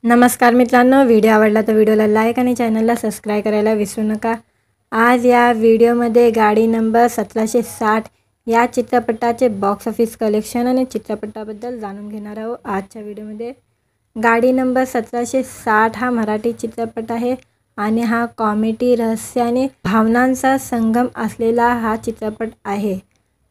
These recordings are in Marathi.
नमस्कार मित्रांनो, व्हिडिओ आवडला तर व्हिडिओला लाईक आणि चॅनलला सबस्क्राईब करायला विसरू नका। आज या व्हिडिओमध्ये गाडी नंबर 1760 या चित्रपटाचे बॉक्स ऑफिस कलेक्शन आणि चित्रपटाबद्दल जाणून घेणार आहोत। आजच्या व्हिडिओमध्ये गाडी नंबर 1760 हा मराठी चित्रपट आहे आणि हा कॉमेडी, रहस्य आणि भावनांचा संगम असलेला हा चित्रपट आहे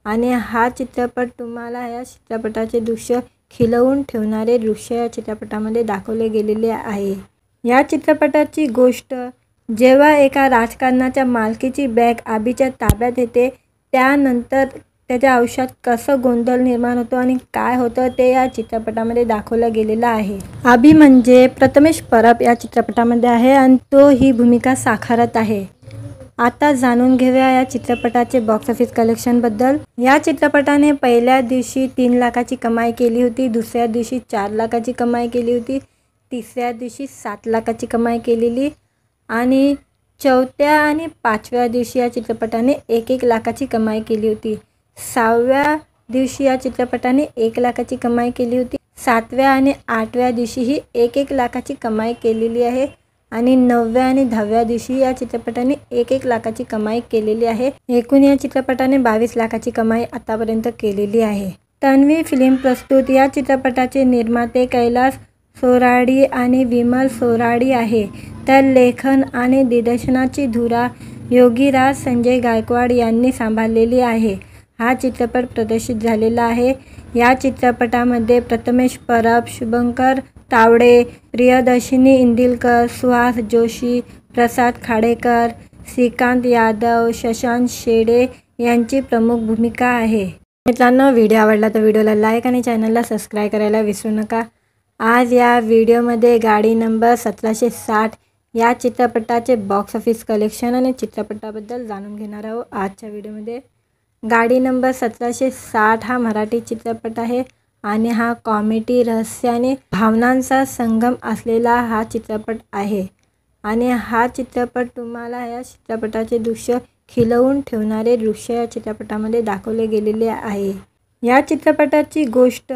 आणि हा चित्रपट तुम्हाला या चित्रपटाचे दृश्य खिलवून ठेवणारे दृश्य या चित्रपटामध्ये दाखवले गेलेले आहे। या चित्रपटाची गोष्ट जेव्हा एका राजकारणाच्या मालकीची बँक आबीच्या ताब्यात येते त्यानंतर त्याच्या आयुष्यात कसं गोंधळ निर्माण होतो आणि काय होतं ते या चित्रपटामध्ये दाखवलं गेलेलं आहे। आबी म्हणजे प्रथमेश परब या चित्रपटामध्ये आहे आणि तो ही भूमिका साकारत आहे। आता जाणून घेऊया या चित्रपटाचे बॉक्स ऑफिस कलेक्शनबद्दल। या चित्रपटाने पहिल्या दिवशी 3 लाखाची कमाई केली होती, दुसऱ्या दिवशी 4 लाखाची कमाई केली होती, तिसऱ्या दिवशी 7 लाखाची कमाई केलेली आणि चौथ्या आणि पाचव्या दिवशी या चित्रपटाने 1-1 लाखाची कमाई केली होती। 6व्या दिवशी या चित्रपटाने 1 लाखाची कमाई केली होती। 7व्या आणि 8व्या दिवशीही 1-1 लाखाची कमाई केलेली आहे आणि 9व्या आणि 10व्या दिवशी या चित्रपटाने 1-1 लाखाची कमाई केलेली आहे। एकूण या चित्रपटाने 22 लाखाची कमाई आतापर्यंत केलेली आहे। तन्वी फिल्म प्रस्तुत या चित्रपटाचे निर्माते कैलास सोराडी आणि विमल सोराडी आहे, तर लेखन आणि दिग्दर्शनाची धुरा योगीराज संजय गायकवाड यांनी सांभाळलेली आहे। हा चित्रपट प्रदर्शित झालेला आहे। या चित्रपटामध्ये प्रथमेश परब, शुभंकर तावडे, प्रियदर्शिनी इंदिलकर, सुहास जोशी, प्रसाद खाडेकर, श्रीकांत यादव, शशांक शेडे यांची प्रमुख भूमिका आहे। मित्रांनो, व्हिडिओ आवडला तर व्हिडिओला लाईक आणि चॅनलला सबस्क्राईब करायला विसरू नका। आज या व्हिडिओमध्ये गाडी नंबर 1760 या चित्रपटाचे बॉक्स ऑफिस कलेक्शन आणि चित्रपटाबद्दल जाणून घेणार आहोत। आजच्या व्हिडिओमध्ये गाडी नंबर 1760 हा मराठी चित्रपट आहे आणि हा कॉमेडी, रहस्य आणि भावनांचा संगम असलेला हा चित्रपट आहे आणि हा चित्रपट तुम्हाला या चित्रपटाचे दृश्य खिलवून ठेवणारे दृश्य या चित्रपटामध्ये दाखवले गेलेले आहे। या चित्रपटाची गोष्ट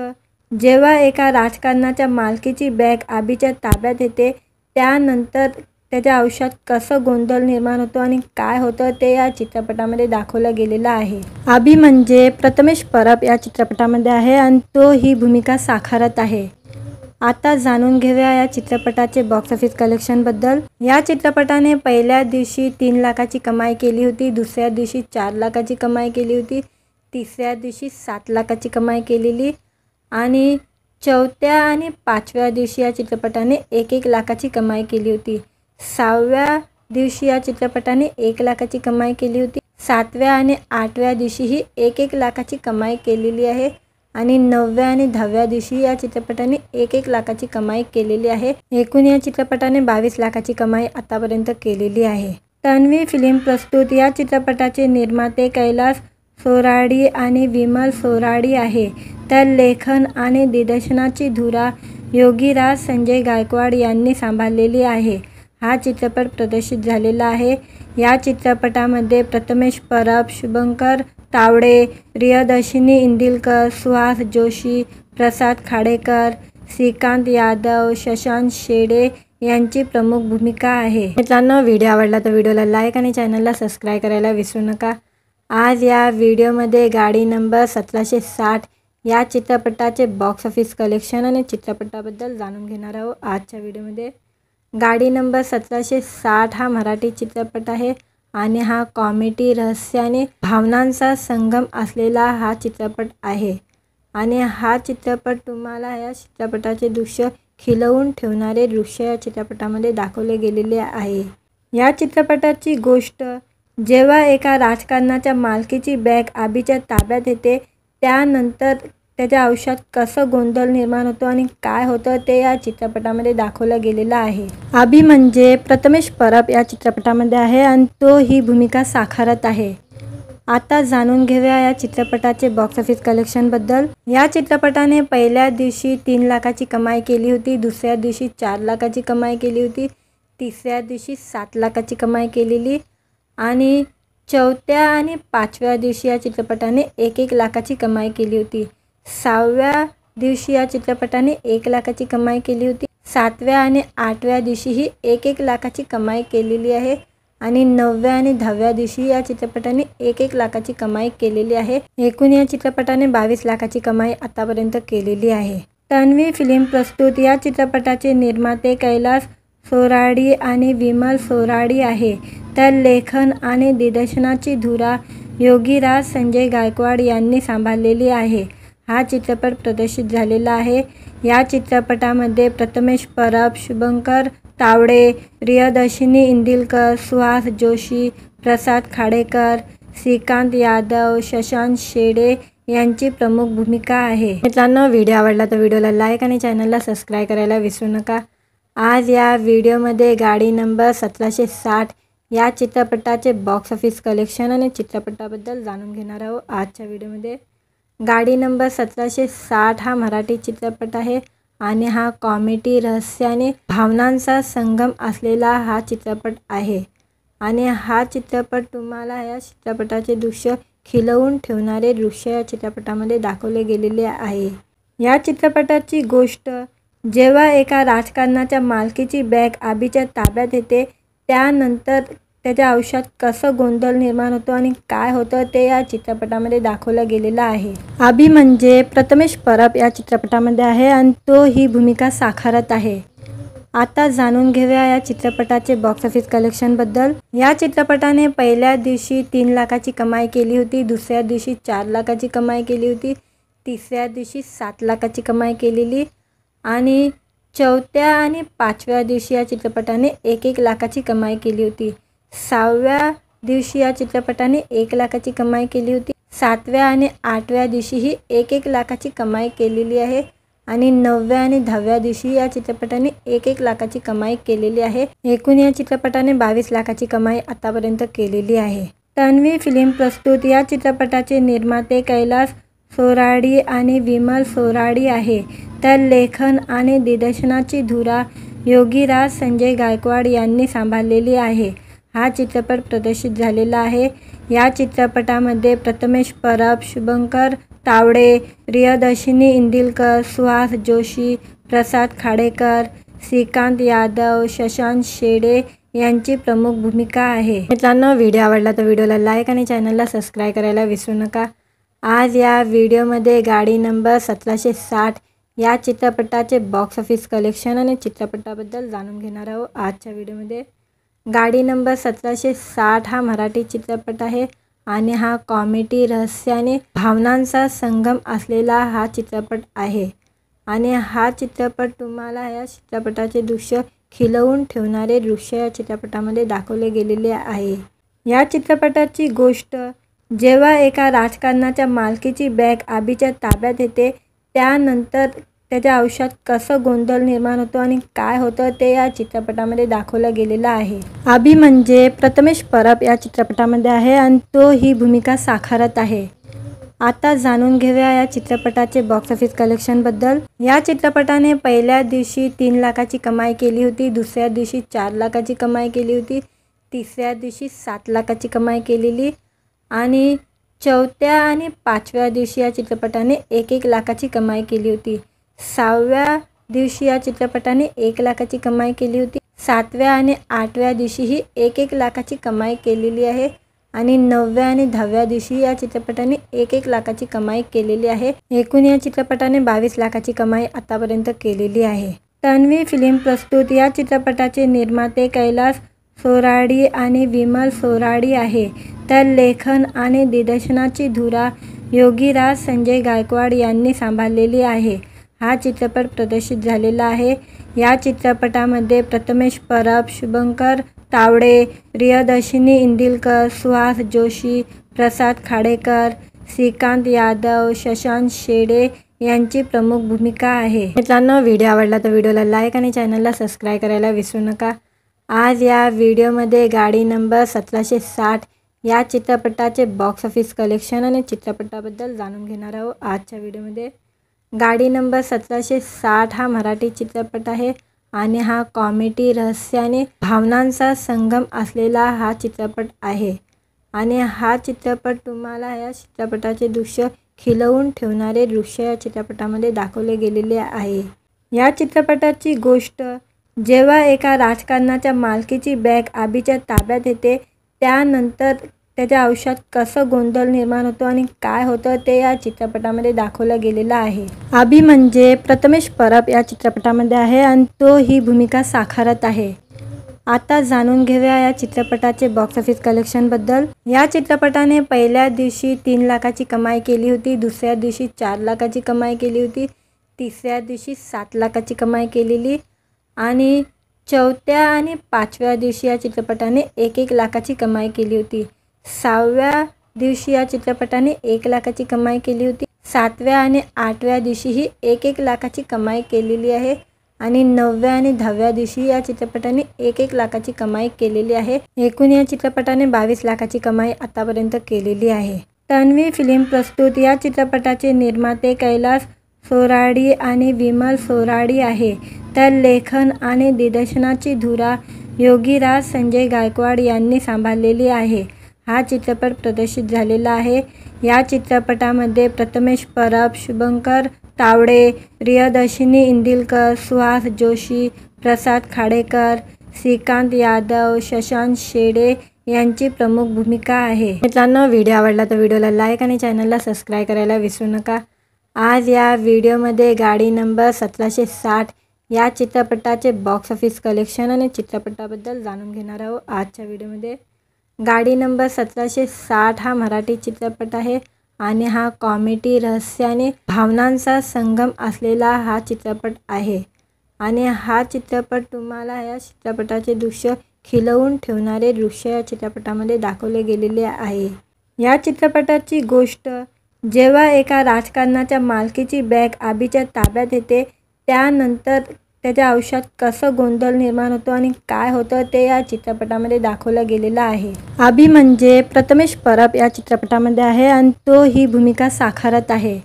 जेव्हा एका राजकारणाच्या मालकीची बँक आबीच्या ताब्यात येते त्यानंतर त्याच्या आयुष्यात कसं गोंधळ निर्माण होतो आणि काय होतं ते या चित्रपटामध्ये दाखवलं गेलेलं आहे। आबी म्हणजे प्रथमेश परब या चित्रपटामध्ये आहे आणि तो ही भूमिका साकारत आहे। आता जाणून घेऊया या चित्रपटाचे बॉक्स ऑफिस कलेक्शनबद्दल। या चित्रपटाने पहिल्या दिवशी 3 लाखाची कमाई केली होती, दुसऱ्या दिवशी 4 लाखाची कमाई केली होती, तिसऱ्या दिवशी 7 लाखाची कमाई केलेली आणि चौथ्या आणि पाचव्या दिवशी या चित्रपटाने 1-1 लाखाची कमाई केली होती। 6व्या दिवशी या चित्रपटाने 1 लाखाची कमाई केली होती। 7व्या आणि 8व्या दिवशीही 1-1 लाखाची कमाई केलेली आहे आणि 9व्या आणि 10व्या दिवशी या चित्रपटाने 1-1 लाखाची कमाई केलेली आहे। एकूण या चित्रपटाने 22 लाखाची कमाई आतापर्यंत केलेली आहे। तन्वी फिल्म प्रस्तुत या चित्रपटाचे निर्माते कैलास सोराडी आणि विमल सोराडी आहे, तर लेखन आणि दिग्दर्शनाची धुरा योगीराज संजय गायकवाड यांनी सांभाळलेली आहे। हा चित्रपट प्रदर्शित झालेला आहे। या चित्रपटामध्ये प्रथमेश परब, शुभंकर तावडे, प्रियदर्शिनी इंदिलकर, सुहास जोशी, प्रसाद खाडेकर, श्रीकांत यादव, शशांक शेडे यांची प्रमुख भूमिका आहे। मित्रांनो, व्हिडिओ आवडला तर व्हिडिओला लाईक आणि चॅनलला सबस्क्राईब करायला विसरू नका। आज या व्हिडिओमध्ये गाडी नंबर 1760 या चित्रपटाचे बॉक्स ऑफिस कलेक्शन आणि चित्रपटाबद्दल जाणून घेणार आहोत। आजच्या व्हिडिओमध्ये गाडी नंबर 1760 हा मराठी चित्रपट आहे आणि हा कॉमेडी, रहस्य आणि भावनांचा संगम असलेला हा चित्रपट आहे आणि हा चित्रपट तुम्हाला या चित्रपटाचे दृश्य खिलवून ठेवणारे दृश्य या चित्रपटामध्ये दाखवले गेलेले आहे। या चित्रपटाची गोष्ट जेव्हा एका राजकारणाच्या मालकीची बँक आबीच्या ताब्यात येते त्यानंतर त्याच्या आयुष्यात कसं गोंधळ निर्माण होतो आणि काय होतं ते या चित्रपटामध्ये दाखवलं गेलेलं आहे। आबी म्हणजे प्रथमेश परब या चित्रपटामध्ये आहे आणि तो ही भूमिका साकारत आहे। आता जाणून घेऊया या चित्रपटाचे बॉक्स ऑफिस कलेक्शनबद्दल। या चित्रपटाने पहिल्या दिवशी 3 लाखाची कमाई केली होती, दुसऱ्या दिवशी 4 लाखाची कमाई केली होती, तिसऱ्या दिवशी 7 लाखाची कमाई केलेली आणि चौथ्या आणि पाचव्या दिवशी या चित्रपटाने 1-1 लाखाची कमाई केली होती। 6व्या दिवशी या चित्रपटाने 1 लाखाची कमाई केली होती। 7व्या आणि 8व्या दिवशीही 1-1 लाखाची कमाई केलेली आहे आणि 9व्या आणि 10व्या दिवशी या चित्रपटाने 1-1 लाखाची कमाई केलेली आहे। एकूण या चित्रपटाने 22 लाखाची कमाई आतापर्यंत केलेली आहे। तन्वी फिल्म प्रस्तुत या चित्रपटाचे निर्माते कैलास सोराडी आणि विमल सोराडी आहे, तर लेखन आणि दिग्दर्शनाची धुरा योगीराज संजय गायकवाड यांनी सांभाळलेली आहे। हा चित्रपट प्रदर्शित झालेला आहे। या चित्रपटामध्ये प्रथमेश परब, शुभंकर तावडे, प्रियदर्शिनी इंदिलकर, सुहास जोशी, प्रसाद खाडेकर, श्रीकांत यादव, शशांक शेडे यांची प्रमुख भूमिका आहे। मित्रांनो, व्हिडिओ आवडला तर व्हिडिओला लाईक आणि चॅनलला सबस्क्राईब करायला विसरू नका। आज या व्हिडिओमध्ये गाडी नंबर 1760 या चित्रपटाचे बॉक्स ऑफिस कलेक्शन आणि चित्रपटाबद्दल जाणून घेणार आहोत। आजच्या व्हिडिओमध्ये गाडी नंबर 1760 हा मराठी चित्रपट आहे आणि हा कॉमेडी, रहस्य आणि भावनांचा संगम असलेला हा चित्रपट आहे आणि हा चित्रपट तुम्हाला या चित्रपटाचे दृश्य खिलवून ठेवणारे दृश्य या चित्रपटामध्ये दाखवले गेलेले आहे। या चित्रपटाची गोष्ट जेव्हा एका राजकारणाच्या मालकीची बँक आबीच्या ताब्यात येते, त्यानंतर त्याच्या आयुष्यात कसं गोंधळ निर्माण होतो आणि काय होतं ते या चित्रपटामध्ये दाखवलं गेलेलं आहे। आबी म्हणजे प्रथमेश परब या चित्रपटामध्ये आहे आणि तो ही भूमिका साकारत आहे। आता जाणून घेऊया या चित्रपटाचे बॉक्स ऑफिस कलेक्शनबद्दल। या चित्रपटाने पहिल्या दिवशी 3 लाखाची कमाई केली होती, दुसऱ्या दिवशी 4 लाखाची कमाई केली होती, तिसऱ्या दिवशी 7 लाखाची कमाई केलेली आणि चौथ्या आणि 5व्या दिवशी या चित्रपटाने 1-1 लाखाची कमाई केली होती। 6व्या दिवशी या चित्रपटाने 1 लाखाची कमाई केली होती। 7व्या आणि 8व्या दिवशीही 1-1 लाखाची कमाई केलेली आहे आणि 9व्या आणि 10व्या दिवशी या चित्रपटाने 1-1 लाखाची कमाई केलेली आहे। एकूण या चित्रपटाने 22 लाखाची कमाई आतापर्यंत केलेली आहे। तन्वी फिल्म प्रस्तुत या चित्रपटाचे निर्माते कैलास सोराडी आणि विमल सोराडी आहे, तर लेखन आणि दिग्दर्शनाची धुरा योगीराज संजय गायकवाड यांनी सांभाळलेली आहे। हा चित्रपट प्रदर्शित झालेला आहे। या चित्रपटामध्ये प्रथमेश परब, शुभंकर तावडे, प्रियदर्शिनी इंदिलकर, सुहास जोशी, प्रसाद खाडेकर, श्रीकांत यादव, शशांक शेडे यांची प्रमुख भूमिका आहे। मित्रांनो, व्हिडिओ आवडला तर व्हिडिओला लाईक आणि चॅनलला सबस्क्राईब करायला विसरू नका। आज या व्हिडिओमध्ये गाडी नंबर 1760 या चित्रपटाचे बॉक्स ऑफिस कलेक्शन आणि चित्रपटाबद्दल जाणून घेणार आहोत। आजच्या व्हिडिओमध्ये गाडी नंबर 1760 हा मराठी चित्रपट आहे आणि हा कॉमेडी, रहस्य आणि भावनांचा संगम असलेला हा चित्रपट आहे आणि हा चित्रपट तुम्हाला या चित्रपटाचे दृश्य खिलवून ठेवणारे दृश्य या चित्रपटामध्ये दाखवले गेलेले आहे। या चित्रपटाची गोष्ट जेव्हा एका राजकारणाच्या मालकीची बँक आबीच्या ताब्यात येते, त्यानंतर त्याच्या आयुष्यात कसं गोंधळ निर्माण होतो आणि काय होतं ते या चित्रपटामध्ये दाखवलं गेलेलं आहे। आबी म्हणजे प्रथमेश परब या चित्रपटामध्ये आहे आणि तो ही भूमिका साकारत आहे। आता जाणून घेऊया या चित्रपटाचे बॉक्स ऑफिस कलेक्शनबद्दल। या चित्रपटाने पहिल्या दिवशी 3 लाखाची कमाई केली होती, दुसऱ्या दिवशी 4 लाखाची कमाई केली होती, तिसऱ्या दिवशी 7 लाखाची कमाई केलेली आणि चौथ्या आणि 5व्या दिवशी या चित्रपटाने 1-1 लाखाची कमाई केली होती। 6व्या दिवशी या चित्रपटाने 1 लाखाची कमाई केली होती। 7व्या आणि 8व्या दिवशीही 1-1 लाखाची कमाई केलेली आहे आणि 9व्या आणि 10व्या दिवशी या चित्रपटाने 1-1 लाखाची कमाई केलेली आहे। एकूण या चित्रपटाने 22 लाखाची कमाई आतापर्यंत केलेली आहे। तन्वी फिल्म प्रस्तुत या चित्रपटाचे निर्माते कैलास सोराडी आणि विमल सोराडी आहे, तर लेखन आणि दिग्दर्शनाची धुरा योगीराज संजय गायकवाड यांनी सांभाळलेली आहे। हा चित्रपट प्रदर्शित झालेला आहे। या चित्रपटामध्ये प्रथमेश परब, शुभंकर तावडे, प्रियदर्शिनी इंदिलकर, सुहास जोशी, प्रसाद खाडेकर, श्रीकांत यादव, शशांक शेडे यांची प्रमुख भूमिका आहे। मित्रांनो, व्हिडिओ आवडला तर व्हिडिओला लाईक आणि चॅनलला सबस्क्राईब करायला विसरू नका। आज या व्हिडिओमध्ये गाडी नंबर 1760 या चित्रपटाचे बॉक्स ऑफिस कलेक्शन आणि चित्रपटाबद्दल जाणून घेणार आहोत। आजच्या व्हिडिओमध्ये गाडी नंबर 1760 हा मराठी चित्रपट आहे आणि हा कॉमेडी, रहस्य आणि भावनांचा संगम असलेला हा चित्रपट आहे आणि हा चित्रपट तुम्हाला या चित्रपटाचे दृश्य खिलवून ठेवणारे दृश्य या चित्रपटामध्ये दाखवले गेलेले आहे। या चित्रपटाची गोष्ट जेव्हा एका राजकारणाच्या मालकीची बॅग आबीच्या ताब्यात येते त्यानंतर त्याच्या आयुष्यात कसं गोंधळ निर्माण होतो आणि काय होतं ते या चित्रपटामध्ये दाखवलं गेलेलं आहे। आबी म्हणजे प्रथमेश परब या चित्रपटामध्ये आहे आणि तो ही भूमिका साकारत आहे। आता जाणून घेऊया या चित्रपटाचे बॉक्स ऑफिस कलेक्शनबद्दल। या चित्रपटाने पहिल्या दिवशी 3 लाखाची कमाई केली होती, दुसऱ्या दिवशी 4 लाखाची कमाई केली होती, तिसऱ्या दिवशी 7 लाखाची कमाई केलेली आणि चौथ्या आणि पाचव्या दिवशी या चित्रपटाने 1-1 लाखाची कमाई केली होती। 6व्या दिवशी या चित्रपटाने 1 लाखाची कमाई केली होती। 7व्या आणि 8व्या दिवशीही 1-1 लाखाची कमाई केलेली आहे आणि 9व्या आणि 10व्या दिवशी या चित्रपटाने 1-1 लाखाची कमाई केलेली आहे। एकूण या चित्रपटाने 22 लाखाची कमाई आतापर्यंत केलेली आहे। तन्वी फिल्म प्रस्तुत या चित्रपटाचे निर्माते कैलास सोराडी आणि विमल सोराडी आहे, तर लेखन आणि दिग्दर्शनाची धुरा योगीराज संजय गायकवाड यांनी सांभाळलेली आहे। हा चित्रपट प्रदर्शित झालेला आहे। या चित्रपटामध्ये प्रथमेश परब, शुभंकर तावडे, प्रियदर्शिनी इंदिलकर, सुहास जोशी, प्रसाद खाडेकर, श्रीकांत यादव, शशांक शेडे यांची प्रमुख भूमिका आहे। मित्रांनो, व्हिडिओ आवडला तर व्हिडिओला लाईक आणि चॅनलला सबस्क्राईब करायला विसरू नका। आज या व्हिडिओमध्ये गाडी नंबर 1760 या चित्रपटाचे बॉक्स ऑफिस कलेक्शन आणि चित्रपटाबद्दल जाणून घेणार आहोत। आजच्या व्हिडिओमध्ये गाडी नंबर 1760 हा मराठी चित्रपट आहे आणि हा कॉमेडी, रहस्य आणि भावनांचा संगम असलेला हा चित्रपट आहे आणि हा चित्रपट तुम्हाला या चित्रपटाचे दृश्य खिलवून ठेवणारे दृश्य या चित्रपटामध्ये दाखवले गेलेले आहे। या चित्रपटाची गोष्ट जेव्हा एका राजकारणाच्या मालकीची बॅग आबीच्या ताब्यात येते त्यानंतर त्याच्या आयुष्यात कसं गोंधळ निर्माण होतो आणि काय होतं ते या चित्रपटामध्ये दाखवलं गेलेलं आहे। आबी म्हणजे प्रथमेश परब या चित्रपटामध्ये आहे आणि तो ही भूमिका साकारत आहे।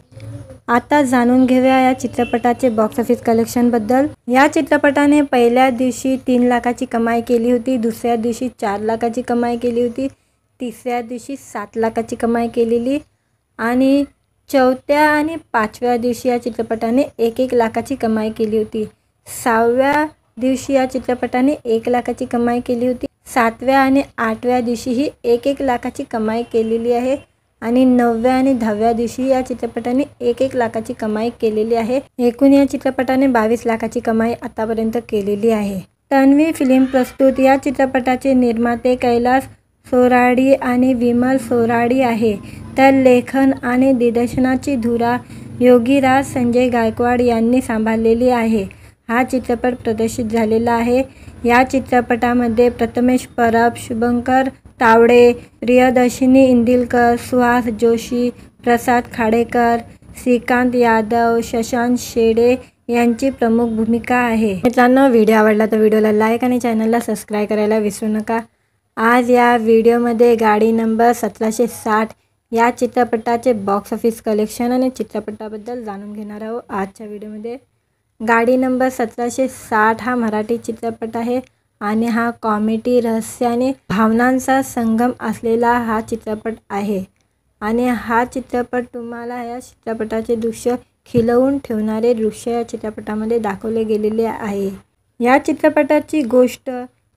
आता जाणून घेऊया या चित्रपटाचे बॉक्स ऑफिस कलेक्शनबद्दल। या चित्रपटाने पहिल्या दिवशी 3 लाखाची कमाई केली होती, दुसऱ्या दिवशी 4 लाखाची कमाई केली होती, तिसऱ्या दिवशी 7 लाखाची कमाई केलेली आणि चौथ्या आणि पाचव्या दिवशी या चित्रपटाने 1-1 लाखाची कमाई केली होती। 6व्या दिवशी या चित्रपटाने 1 लाखाची कमाई केली होती। 7व्या आणि 8व्या दिवशीही 1-1 लाखाची कमाई केलेली आहे आणि 9व्या आणि 10व्या दिवशी या चित्रपटाने 1-1 लाखाची कमाई केलेली आहे। एकूण या चित्रपटाने 22 लाखाची कमाई आतापर्यंत केलेली आहे। तन्वी फिल्म प्रस्तुत या चित्रपटाचे निर्माते कैलास सोराडी आणि विमल सोराडी आहे, तर लेखन आणि दिग्दर्शनाची धुरा योगीराज संजय गायकवाड यांनी सांभाळलेली आहे। हा चित्रपट प्रदर्शित झालेला आहे। या चित्रपटामध्ये प्रथमेश परब, शुभंकर तावडे, प्रियदर्शिनी इंदिलकर, सुहास जोशी, प्रसाद खाडेकर, श्रीकांत यादव, शशांक शेडे यांची प्रमुख भूमिका आहे। मित्रांनो, व्हिडिओ आवडला तर व्हिडिओला लाईक आणि चॅनलला सबस्क्राईब करायला विसरू नका। आज या व्हिडिओमध्ये गाडी नंबर 1760 या चित्रपटाचे बॉक्स ऑफिस कलेक्शन आणि चित्रपटाबद्दल जाणून घेणार आहोत। आजच्या व्हिडिओमध्ये गाडी नंबर 1760 हा मराठी चित्रपट आहे आणि हा कॉमेडी, रहस्य आणि भावनांचा संगम असलेला हा चित्रपट आहे आणि हा चित्रपट तुम्हाला या चित्रपटाचे दृश्य खिलवून ठेवणारे दृश्य या चित्रपटामध्ये दाखवले गेलेले आहे। या चित्रपटाची गोष्ट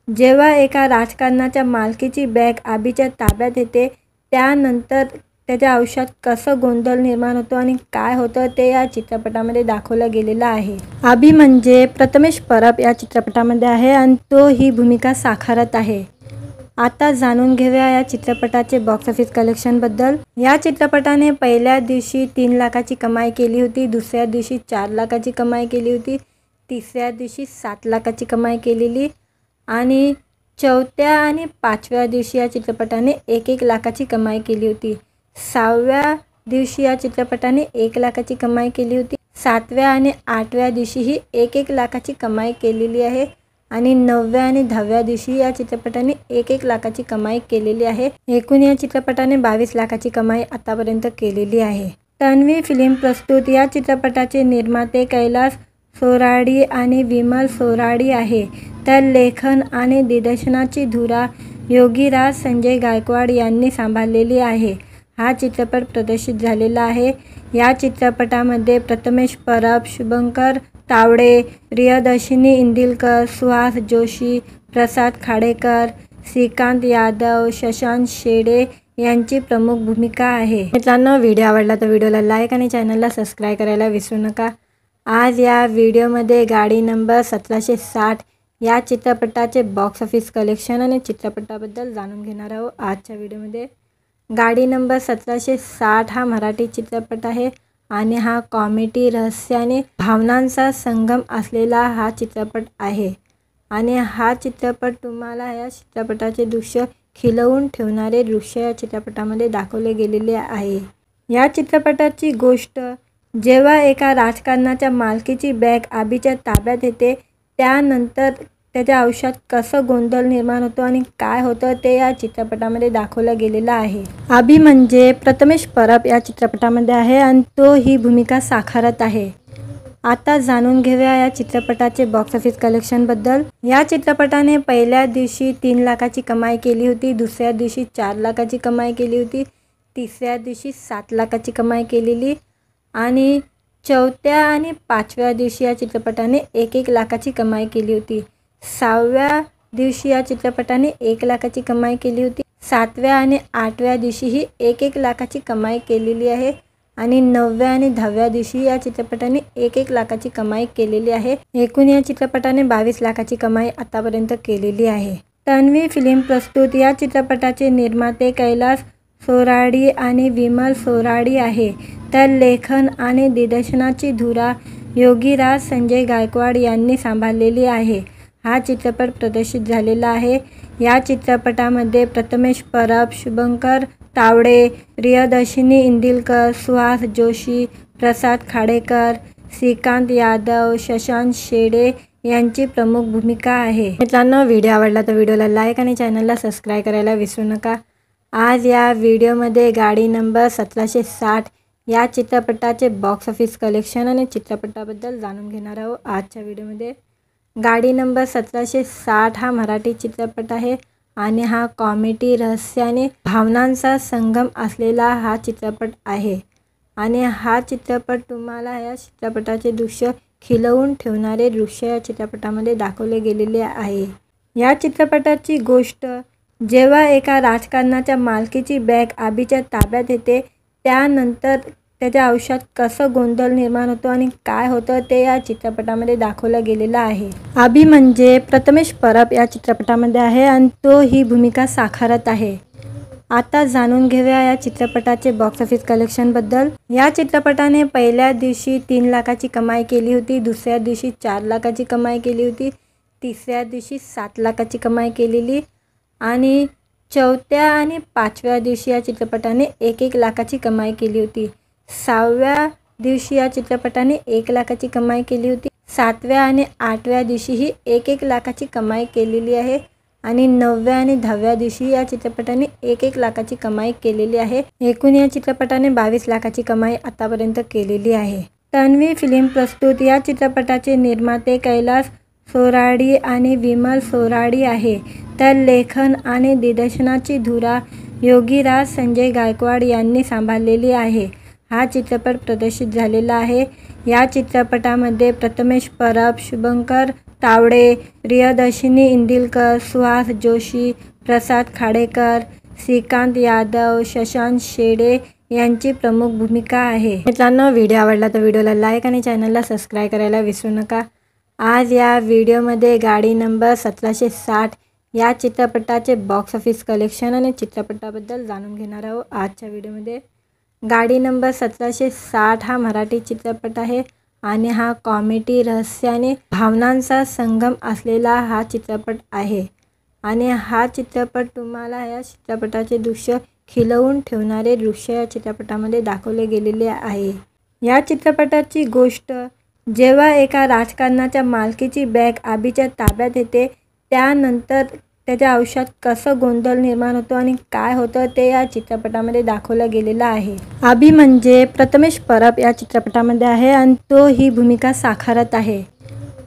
जेव्हा एका राजकारणाच्या मालकीची बॅग आबीच्या ताब्यात येते त्यानंतर त्याच्या आयुष्यात कसं गोंधळ निर्माण होतो आणि काय होतं ते या चित्रपटामध्ये दाखवलं गेलेलं आहे। आबी म्हणजे प्रथमेश परब या चित्रपटामध्ये आहे आणि तो ही भूमिका साकारत आहे। आता जाणून घेऊया या चित्रपटाचे बॉक्स ऑफिस कलेक्शनबद्दल। या चित्रपटाने पहिल्या दिवशी 3 लाखाची कमाई केली होती, दुसऱ्या दिवशी 4 लाखाची कमाई केली होती, तिसऱ्या दिवशी 7 लाखाची कमाई केलेली आणि चौथ्या आणि पाचव्या दिवशी या चित्रपटाने 1-1 लाखाची कमाई केली होती। 6व्या दिवशी या चित्रपटाने 1 लाखाची कमाई केली होती। 7व्या आणि 8व्या दिवशीही 1-1 लाखाची कमाई केलेली आहे आणि 9व्या आणि 10व्या दिवशी या चित्रपटाने 1-1 लाखाची कमाई केलेली आहे। एकूण या चित्रपटाने 22 लाखाची कमाई आतापर्यंत केलेली आहे। तन्वी फिल्म प्रस्तुत या चित्रपटाचे निर्माते कैलास सोराडी आणि विमल सोराडी आहे, तर लेखन आणि दिग्दर्शनाची धुरा योगीराज संजय गायकवाड यांनी सांभाळलेली आहे। हा चित्रपट प्रदर्शित झालेला आहे। या चित्रपटामध्ये प्रथमेश परब, शुभंकर तावडे, प्रियदर्शिनी इंदिलकर, सुहास जोशी, प्रसाद खाडेकर, श्रीकांत यादव, शशांक शेडे यांची प्रमुख भूमिका आहे। मित्रांनो, व्हिडिओ आवडला तर व्हिडिओला लाईक आणि चॅनलला सबस्क्राईब करायला विसरू नका। आज या व्हिडिओमध्ये गाडी नंबर 1760 या चित्रपटाचे बॉक्स ऑफिस कलेक्शन आणि चित्रपटाबद्दल जाणून घेणार आहोत। आजच्या व्हिडिओमध्ये गाडी नंबर 1760 हा मराठी चित्रपट आहे आणि हा कॉमेडी, रहस्य आणि भावनांचा संगम असलेला हा चित्रपट आहे आणि हा चित्रपट तुम्हाला या चित्रपटाचे दृश्य खिलवून ठेवणारे दृश्य या चित्रपटामध्ये दाखवले गेलेले आहे। या चित्रपटाची गोष्ट जेव्हा एका राजकारणाच्या मालकीची बँक आबीच्या ताब्यात येते त्यानंतर त्याच्या आयुष्यात कसं गोंधळ निर्माण होतो आणि काय होतं ते या चित्रपटामध्ये दाखवलं गेलेलं आहे। आबी म्हणजे प्रथमेश परब या चित्रपटामध्ये आहे आणि तो ही भूमिका साकारत आहे। आता जाणून घेऊया या चित्रपटाचे बॉक्स ऑफिस कलेक्शनबद्दल। या चित्रपटाने पहिल्या दिवशी 3 लाखाची कमाई केली होती, दुसऱ्या दिवशी 4 लाखाची कमाई केली होती, तिसऱ्या दिवशी 7 लाखाची कमाई केलेली आणि चौथ्या आणि 5व्या दिवशी या चित्रपटाने 1-1 लाखाची कमाई केली होती। 6व्या दिवशी या चित्रपटाने 1 लाखाची कमाई केली होती। 7व्या आणि 8व्या दिवशीही 1-1 लाखाची कमाई केलेली आहे आणि 9व्या आणि 10व्या दिवशी या चित्रपटाने 1-1 लाखाची कमाई केलेली आहे। एकूण या चित्रपटाने 22 लाखाची कमाई आतापर्यंत केलेली आहे। तन्वी फिल्म प्रस्तुत या चित्रपटाचे निर्माते कैलास सोराडी आणि विमल सोराडी आहे, तर लेखन आणि दिग्दर्शनाची धुरा योगीराज संजय गायकवाड यांनी सांभाळलेली आहे। हा चित्रपट प्रदर्शित झालेला आहे। या चित्रपटामध्ये प्रथमेश परब, शुभंकर तावडे, प्रियदर्शिनी इंदिलकर, सुहास जोशी, प्रसाद खाडेकर, श्रीकांत यादव, शशांक शेडे यांची प्रमुख भूमिका आहे। मित्रांनो, व्हिडिओ आवडला तर व्हिडिओला लाईक आणि चॅनलला सबस्क्राईब करायला विसरू नका। आज या व्हिडिओमध्ये गाडी नंबर 1760 या चित्रपटाचे बॉक्स ऑफिस कलेक्शन आणि चित्रपटाबद्दल जाणून घेणार आहोत। आजच्या व्हिडिओमध्ये गाडी नंबर 1760 हा मराठी चित्रपट आहे आणि हा कॉमेडी, रहस्य आणि भावनांचा संगम असलेला हा चित्रपट आहे आणि हा चित्रपट तुम्हाला या चित्रपटाचे दृश्य खिलवून ठेवणारे दृश्य या चित्रपटामध्ये दाखवले गेलेले आहे। या चित्रपटाची गोष्ट जेव्हा एका राजकारणाच्या मालकीची बँक आबीच्या ताब्यात येते त्यानंतर त्याच्या आयुष्यात कसं गोंधळ निर्माण होतो आणि काय होतं ते या चित्रपटामध्ये दाखवलं गेलेलं आहे। आबी म्हणजे प्रथमेश परब या चित्रपटामध्ये आहे आणि तो ही भूमिका साकारत आहे। आता जाणून घेऊया या चित्रपटाचे बॉक्स ऑफिस कलेक्शनबद्दल। या चित्रपटाने पहिल्या दिवशी 3 लाखाची कमाई केली होती, दुसऱ्या दिवशी 4 लाखाची कमाई केली होती, तिसऱ्या दिवशी 7 लाखाची कमाई केलेली आणि चौथ्या आणि 5व्या दिवशी या चित्रपटाने 1-1 लाखाची कमाई केली होती। 6व्या दिवशी या चित्रपटाने 1 लाखाची कमाई केली होती। 7व्या आणि 8व्या दिवशीही 1-1 लाखाची कमाई केलेली आहे आणि 9व्या आणि 10व्या दिवशी या चित्रपटाने 1-1 लाखाची कमाई केलेली आहे। एकूण या चित्रपटाने 22 लाखाची कमाई आतापर्यंत केलेली आहे। तन्वी फिल्म प्रस्तुत या चित्रपटाचे निर्माते कैलास सोराडी आणि विमल सोराडी आहे, तर लेखन आणि दिग्दर्शनाची धुरा योगीराज संजय गायकवाड यांनी सांभाळलेली आहे। हा चित्रपट प्रदर्शित झालेला आहे। या चित्रपटामध्ये प्रथमेश परब, शुभंकर तावडे, प्रियदर्शिनी इंदिलकर, सुहास जोशी, प्रसाद खाडेकर, श्रीकांत यादव, शशांक शेडे यांची प्रमुख भूमिका आहे। मित्रांनो, व्हिडिओ आवडला तर व्हिडिओला लाईक आणि चॅनलला सबस्क्राईब करायला विसरू नका। आज या व्हिडिओमध्ये गाडी नंबर 1760 या चित्रपटाचे बॉक्स ऑफिस कलेक्शन आणि चित्रपटाबद्दल जाणून घेणार आहोत। आजच्या व्हिडिओमध्ये गाडी नंबर 1760 हा मराठी चित्रपट आहे आणि हा कॉमेडी, रहस्य आणि भावनांचा संगम असलेला हा चित्रपट आहे आणि हा चित्रपट तुम्हाला या चित्रपटाचे दृश्य खिलवून ठेवणारे दृश्य या चित्रपटामध्ये दाखवले गेलेले आहे। या चित्रपटाची गोष्ट जेव्हा एका राजकारणाच्या मालकीची बँक आबीच्या ताब्यात येते त्यानंतर त्याच्या आयुष्यात कसं गोंधळ निर्माण होतो आणि काय होतं ते या चित्रपटामध्ये दाखवलं गेलेलं आहे। आबी म्हणजे प्रथमेश परब या चित्रपटामध्ये आहे आणि तो ही भूमिका साकारत आहे।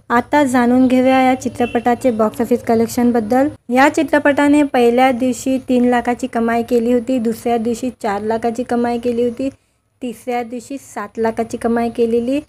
आता जाणून घेऊया या चित्रपटाचे बॉक्स ऑफिस कलेक्शनबद्दल। या चित्रपटाने पहिल्या दिवशी 3 लाखाची कमाई केली होती, दुसऱ्या दिवशी 4 लाखाची कमाई केली होती, तिसऱ्या दिवशी 7 लाखाची कमाई केलेली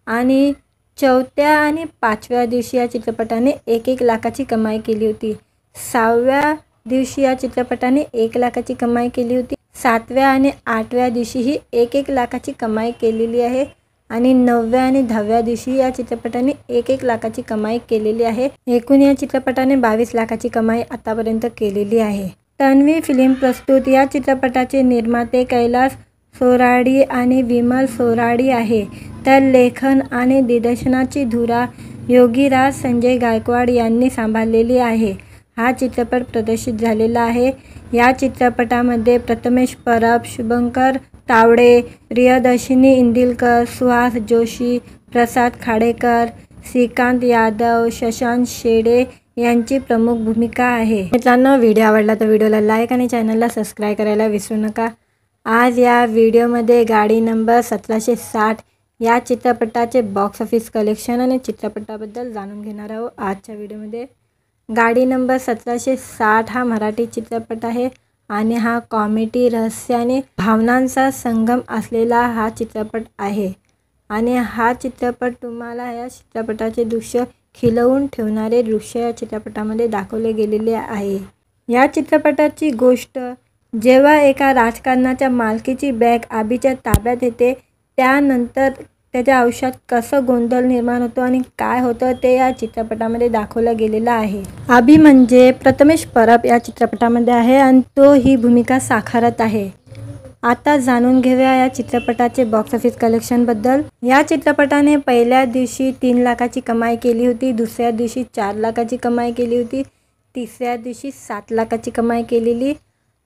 आणि 4थ्या आणि 5व्या दिवशी या चित्रपटाने 1 लाखाची कमाई केली होती. 6व्या दिवशी या चित्रपटाने 1 लाखाची कमाई केली होती. 7व्या आणि 8व्या दिवशीही 1 लाखाची कमाई केलेली आहे. आणि 9व्या आणि 10व्या दिवशी या चित्रपटाने 1 लाखाची कमाई केलेली आहे. एकूण या चित्रपटाने 22 लाखाची कमाई आतापर्यंत केलेली आहे. तन्वी फिल्म प्रस्तुत या चित्रपटाचे निर्माते कैलास सोराडी आणि विमल सोराडी आहे. तर लेखन आणि दिग्दर्शनाची धुरा योगीराज संजय गायकवाड यांनी सांभाळलेली आहे. हा चित्रपट प्रदर्शित झालेला आहे. या चित्रपटामध्ये प्रथमेश परब, शुभंकर तावडे, प्रियदर्शिनी इंदिलकर, सुहास जोशी, प्रसाद खाडेकर, श्रीकांत यादव, शशांक शेडे यांची प्रमुख भूमिका आहे. मित्रांनो, व्हिडिओ आवडला तर व्हिडिओला लाईक आणि चॅनलला सबस्क्राईब करायला विसरू नका. आज या व्हिडिओमध्ये गाडी नंबर 1760 या चित्रपटाचे बॉक्स ऑफिस कलेक्शन आणि चित्रपटाबद्दल जाणून घेणार आहोत. आजच्या व्हिडिओमध्ये गाडी नंबर 1760 हा मराठी चित्रपट आहे आणि हा कॉमेडी, रहस्य आणि भावनांचा संगम असलेला हा चित्रपट आहे. आणि हा चित्रपट तुम्हाला या चित्रपटाचे दृश्य खिलवून ठेवणारे दृश्य या चित्रपटामध्ये दाखवले गेलेले आहे. या चित्रपटाची गोष्ट जेव्हा एका राजकारणाच्या मालकीची बँक आबीच्या ताब्यात येते, त्यानंतर त्याच्या आयुष्यात कसं गोंधळ निर्माण होतो आणि काय होतं ते या चित्रपटामध्ये दाखवलं गेलेलं आहे. आबी म्हणजे प्रथमेश परब या चित्रपटामध्ये आहे आणि तो ही भूमिका साकारत आहे. आता जाणून घेऊया या चित्रपटाचे बॉक्स ऑफिस कलेक्शनबद्दल. या चित्रपटाने पहिल्या दिवशी 3 लाखाची कमाई केली होती, दुसऱ्या दिवशी 4 लाखाची कमाई केली होती, तिसऱ्या दिवशी 7 लाखाची कमाई केलेली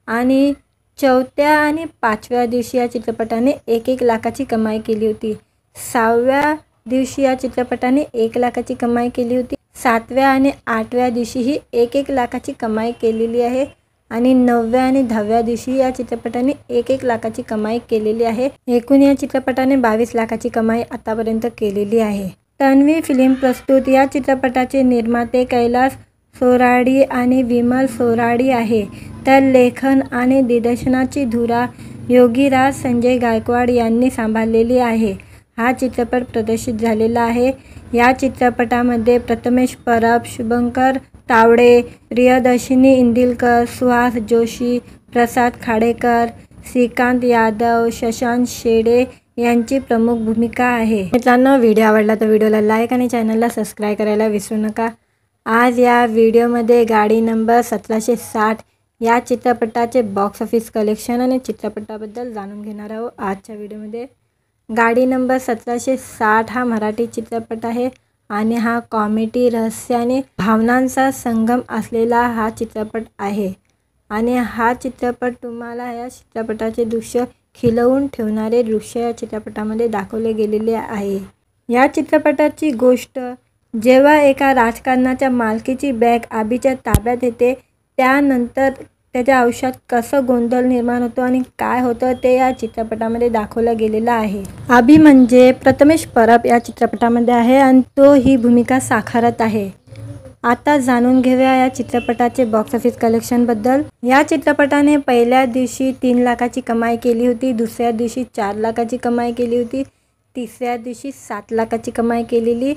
आणि 4थ्या आणि 5व्या दिवशी या चित्रपटाने 1 लाखाची कमाई केली होती. 6व्या दिवशी या चित्रपटाने 1 लाखाची कमाई केली होती. 7व्या आणि 8व्या दिवशीही 1 लाखाची कमाई केलेली आहे. आणि 9व्या आणि 10व्या दिवशी या चित्रपटाने 1 लाखाची कमाई केलेली आहे. एकूण या चित्रपटाने 22 लाखाची कमाई आतापर्यंत केलेली आहे. तन्वी फिल्म प्रस्तुत या चित्रपटाचे निर्माते कैलास सोराडी आणि विमल सोराडी आहे. तर लेखन आणि दिग्दर्शनाची धुरा योगीराज संजय गायकवाड यांनी सांभाळलेली आहे. हा चित्रपट प्रदर्शित झालेला आहे. या चित्रपटामध्ये प्रथमेश परब, शुभंकर तावडे, प्रियदर्शिनी इंदिलकर, सुहास जोशी, प्रसाद खाडेकर, श्रीकांत यादव, शशांक शेडे यांची प्रमुख भूमिका आहे. मित्रांनो, व्हिडिओ आवडला तर व्हिडिओला लाईक आणि चॅनलला सबस्क्राईब करायला विसरू नका. आज या व्हिडिओमध्ये गाडी नंबर 1760 या चित्रपटाचे बॉक्स ऑफिस कलेक्शन आणि चित्रपटाबद्दल जाणून घेणार आहोत. आजच्या व्हिडिओमध्ये गाडी नंबर 1760 हा मराठी चित्रपट आहे आणि हा कॉमेडी, रहस्य आणि भावनांचा संगम असलेला हा चित्रपट आहे. आणि हा चित्रपट तुम्हाला या चित्रपटाचे दृश्य खिलवून ठेवणारे दृश्य या चित्रपटामध्ये दाखवले गेलेले आहे. या चित्रपटाची गोष्ट जेव्हा एका राजकारणाच्या मालकीची बँक आबीच्या ताब्यात येते, त्यानंतर त्याच्या आयुष्यात कसं गोंधळ निर्माण होतो आणि काय होतं ते या चित्रपटामध्ये दाखवलं गेलेलं आहे. आबी म्हणजे प्रथमेश परब या चित्रपटामध्ये आहे आणि तो ही भूमिका साकारत आहे. आता जाणून घेऊया या चित्रपटाचे बॉक्स ऑफिस कलेक्शनबद्दल. या चित्रपटाने पहिल्या दिवशी 3 लाखाची कमाई केली होती, दुसऱ्या दिवशी 4 लाखाची कमाई केली होती, तिसऱ्या दिवशी 7 लाखाची कमाई केलेली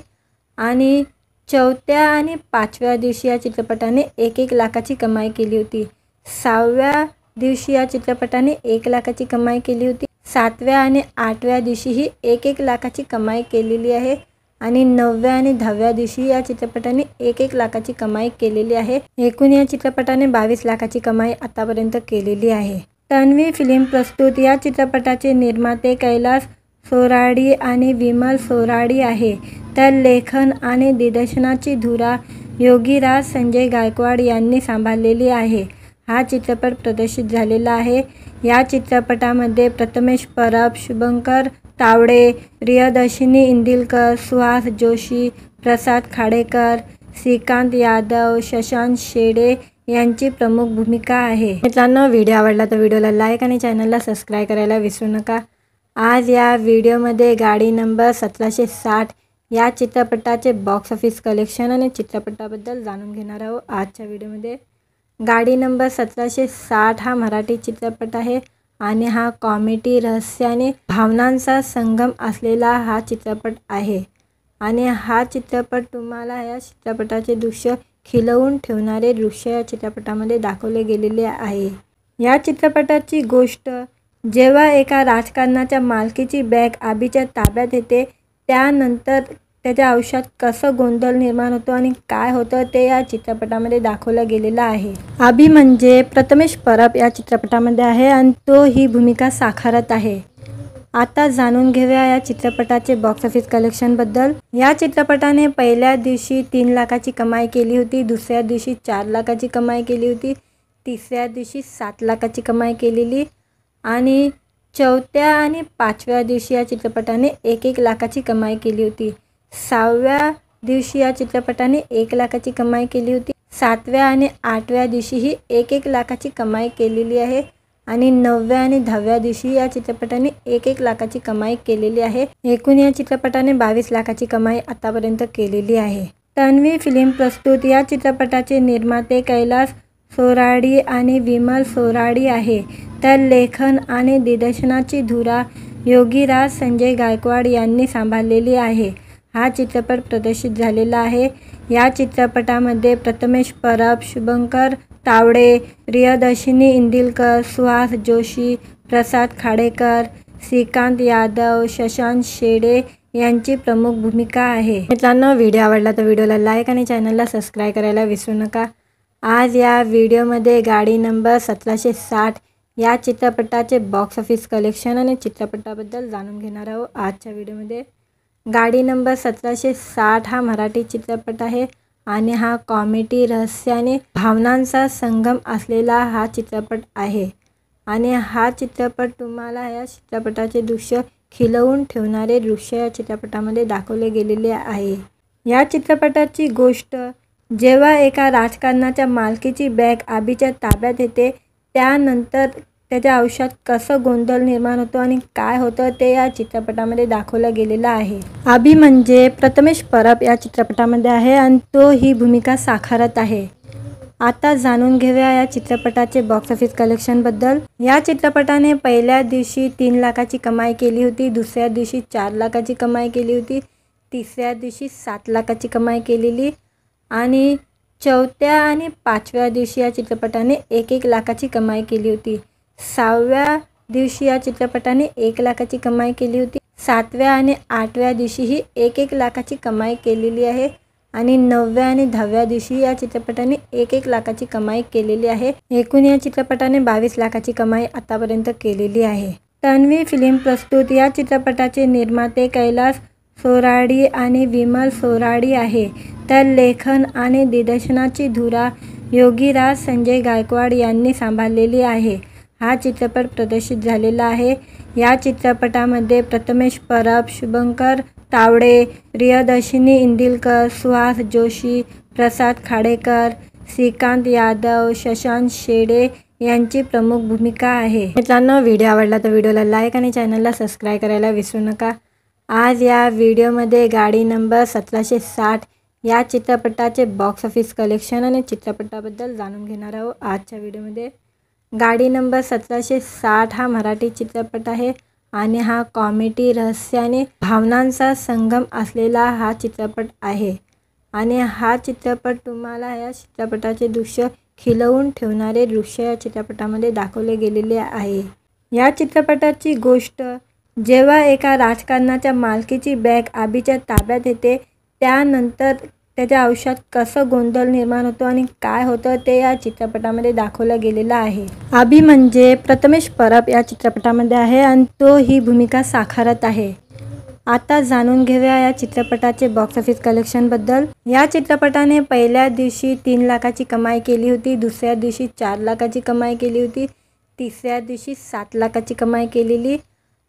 आणि 4थ्या आणि 5व्या दिवशी या चित्रपटाने 1 लाखाची कमाई केली होती. 6व्या दिवशी या चित्रपटाने 1 लाखाची कमाई केली होती. 7व्या आणि 8व्या दिवशीही 1 लाखाची कमाई केलेली आहे. आणि 9व्या आणि 10व्या दिवशी या चित्रपटाने 1 लाखाची कमाई केलेली आहे. एकूण या चित्रपटाने 22 लाखाची कमाई आतापर्यंत केलेली आहे. तन्वी फिल्म प्रस्तुत या चित्रपटाचे निर्माते कैलास सोराडी आणि विमल सोराडी आहे. तर लेखन आणि दिग्दर्शनाची धुरा योगीराज संजय गायकवाड यांनी सांभाळलेली आहे. हा चित्रपट प्रदर्शित झालेला आहे. या चित्रपटामध्ये प्रथमेश परब, शुभंकर तावडे, प्रियदर्शिनी इंदिलकर, सुहास जोशी, प्रसाद खाडेकर, श्रीकांत यादव, शशांक शेडे यांची प्रमुख भूमिका आहे. मित्रांनो, व्हिडिओ आवडला तर व्हिडिओला लाईक आणि चॅनलला सबस्क्राईब करायला विसरू नका. आज या व्हिडिओमध्ये गाडी नंबर 1760 या चित्रपटाचे बॉक्स ऑफिस कलेक्शन आणि चित्रपटाबद्दल जाणून घेणार आहोत. आजच्या व्हिडिओमध्ये गाडी नंबर 1760 हा मराठी चित्रपट आहे आणि हा कॉमेडी, रहस्य आणि भावनांचा संगम असलेला हा चित्रपट आहे. आणि हा चित्रपट तुम्हाला या चित्रपटाचे दृश्य खिलवून ठेवणारे दृश्य या चित्रपटामध्ये दाखवले गेलेले आहे। या चित्रपटाची गोष्ट जेव्हा एका राजकारणाच्या मालकीची बँक आबीच्या ताब्यात येते त्यानंतर त्याच्या आयुष्यात कसं गोंधळ निर्माण होतो आणि काय होतं ते या चित्रपटामध्ये दाखवलं गेलेलं आहे। आबी म्हणजे प्रथमेश परब या चित्रपटामध्ये आहे आणि तो ही भूमिका साकारत आहे। आता जाणून घेऊया या चित्रपटाचे बॉक्स ऑफिस कलेक्शनबद्दल। या चित्रपटाने पहिल्या दिवशी 3 लाखाची कमाई केली होती, दुसऱ्या दिवशी 4 लाखाची कमाई केली होती, तिसऱ्या दिवशी 7 लाखाची कमाई केलेली आणि चौथ्या आणि पाचव्या दिवशी या चित्रपटाने 1-1 लाखाची कमाई केली होती। 6व्या दिवशी या चित्रपटाने 1 लाखाची कमाई केली होती। 7व्या आणि 8व्या दिवशीही 1-1 लाखाची कमाई केलेली आहे आणि 9व्या आणि 10व्या दिवशी या चित्रपटाने 1-1 लाखाची कमाई केलेली आहे। एकूण या चित्रपटाने 22 लाखाची कमाई आतापर्यंत केलेली आहे। तन्वी फिल्म प्रस्तुत या चित्रपटाचे निर्माते कैलास सोराडी आणि विमल सोराडी आहे, तर लेखन आणि दिग्दर्शनाची धुरा योगीराज संजय गायकवाड यांनी सांभाळलेली आहे। हा चित्रपट प्रदर्शित झालेला आहे। या चित्रपटामध्ये प्रथमेश परब, शुभंकर तावडे, प्रियदर्शिनी इंदिलकर, सुहास जोशी, प्रसाद खाडेकर, श्रीकांत यादव, शशांक शेडे यांची प्रमुख भूमिका आहे। मित्रांनो, व्हिडिओ आवडला तर व्हिडिओला लाईक आणि चॅनलला सबस्क्राईब करायला विसरू नका। आज या व्हिडिओमध्ये गाडी नंबर 1760 या चित्रपटाचे बॉक्स ऑफिस कलेक्शन आणि चित्रपटाबद्दल जाणून घेणार आहोत। आजच्या व्हिडिओमध्ये गाडी नंबर 1760 हा मराठी चित्रपट आहे आणि हा कॉमेडी, रहस्य आणि भावनांचा संगम असलेला हा चित्रपट आहे आणि हा चित्रपट तुम्हाला या चित्रपटाचे दृश्य खिलवून ठेवणारे दृश्य या चित्रपटामध्ये दाखवले गेलेले आहे। या चित्रपटाची गोष्ट जेव्हा एका राजकारणाच्या मालकीची बँक आबीच्या ताब्यात येते त्यानंतर त्याच्या आयुष्यात कसं गोंधळ निर्माण होतो आणि काय होतं ते या चित्रपटामध्ये दाखवलं गेलेलं आहे। आबी म्हणजे प्रथमेश परब या चित्रपटामध्ये आहे आणि तो ही भूमिका साकारत आहे। आता जाणून घेऊया या चित्रपटाचे बॉक्स ऑफिस कलेक्शनबद्दल। या चित्रपटाने पहिल्या दिवशी 3 लाखाची कमाई केली होती, दुसऱ्या दिवशी 4 लाखाची कमाई केली होती, तिसऱ्या दिवशी 7 लाखाची कमाई केलेली आणि चौथ्या आणि पाचव्या दिवशी या चित्रपटाने 1-1 लाखाची कमाई केली होती। 6व्या दिवशी या चित्रपटाने 1 लाखाची कमाई केली होती। 7व्या आणि 8व्या दिवशीही 1-1 लाखाची कमाई केलेली आहे आणि 9व्या आणि 10व्या दिवशी या चित्रपटाने 1-1 लाखाची कमाई केलेली आहे। एकूण या चित्रपटाने 22 लाखाची कमाई आतापर्यंत केलेली आहे। तन्वी फिल्म प्रस्तुत या चित्रपटाचे निर्माते कैलास सोराडी आणि विमल सोराडी आहे, तर लेखन आणि दिग्दर्शनाची धुरा योगीराज संजय गायकवाड यांनी सांभाळलेली आहे। हा चित्रपट प्रदर्शित झालेला आहे। या चित्रपटामध्ये प्रथमेश परब, शुभंकर तावडे, प्रियदर्शिनी इंदिलकर, सुहास जोशी, प्रसाद खाडेकर, श्रीकांत यादव, शशांक शेडे यांची प्रमुख भूमिका आहे। मित्रांनो, व्हिडिओ आवडला तर व्हिडिओला लाईक आणि चॅनलला सबस्क्राईब करायला विसरू नका। आज या व्हिडिओमध्ये गाडी नंबर 1760 या चित्रपटाचे बॉक्स ऑफिस कलेक्शन आणि चित्रपटाबद्दल जाणून घेणार आहोत। आजच्या व्हिडिओमध्ये गाडी नंबर 1760 हा मराठी चित्रपट आहे आणि हा कॉमेडी, रहस्य आणि भावनांचा संगम असलेला हा चित्रपट आहे आणि हा चित्रपट तुम्हाला या चित्रपटाचे दृश्य खिलवून ठेवणारे दृश्य या चित्रपटामध्ये दाखवले गेलेले आहे। या चित्रपटाची गोष्ट जेव्हा एका राजकारणाच्या मालकीची बँक आबीच्या ताब्यात येते त्यानंतर त्याच्या आयुष्यात कसं गोंधळ निर्माण होतो आणि काय होतं ते या चित्रपटामध्ये दाखवलं गेलेलं आहे। आबी म्हणजे प्रथमेश परब या चित्रपटामध्ये आहे आणि तो ही भूमिका साकारत आहे। आता जाणून घेऊया या चित्रपटाचे बॉक्स ऑफिस कलेक्शनबद्दल। या चित्रपटाने पहिल्या दिवशी 3 लाखाची कमाई केली होती, दुसऱ्या दिवशी 4 लाखाची कमाई केली होती, तिसऱ्या दिवशी 7 लाखाची कमाई केलेली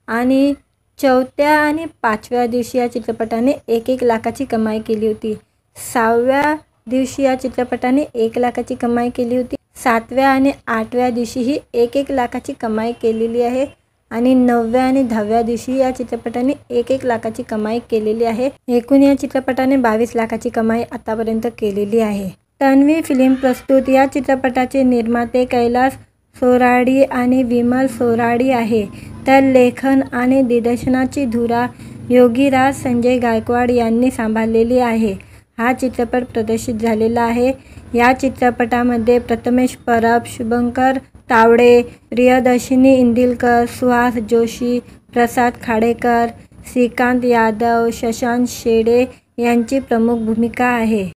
आणि चौथ्या आणि पाचव्या दिवशी या चित्रपटाने 1-1 लाखाची कमाई केली होती। 6व्या दिवशी या चित्रपटाने 1 लाखाची कमाई केली होती। 7व्या आणि 8व्या दिवशीही 1-1 लाखाची कमाई केलेली आहे आणि 9व्या आणि 10व्या दिवशी या चित्रपटाने 1-1 लाखाची कमाई केलेली आहे। एकूण या चित्रपटाने 22 लाखाची कमाई आतापर्यंत केलेली आहे। तन्वी फिल्म प्रस्तुत या चित्रपटाचे निर्माते कैलास सोराडी आणि विमल सोराडी आहे, तर लेखन आणि दिग्दर्शनाची धुरा योगीराज संजय गायकवाड यांनी सांभाळलेली आहे. हा चित्रपट प्रदर्शित झालेला आहे. या चित्रपटामध्ये प्रथमेश परब, शुभंकर तावडे, प्रियदर्शिनी इंदिलकर, सुहास जोशी, प्रसाद खाडेकर, श्रीकांत यादव, शशांक शेडे यांची प्रमुख भूमिका आहे.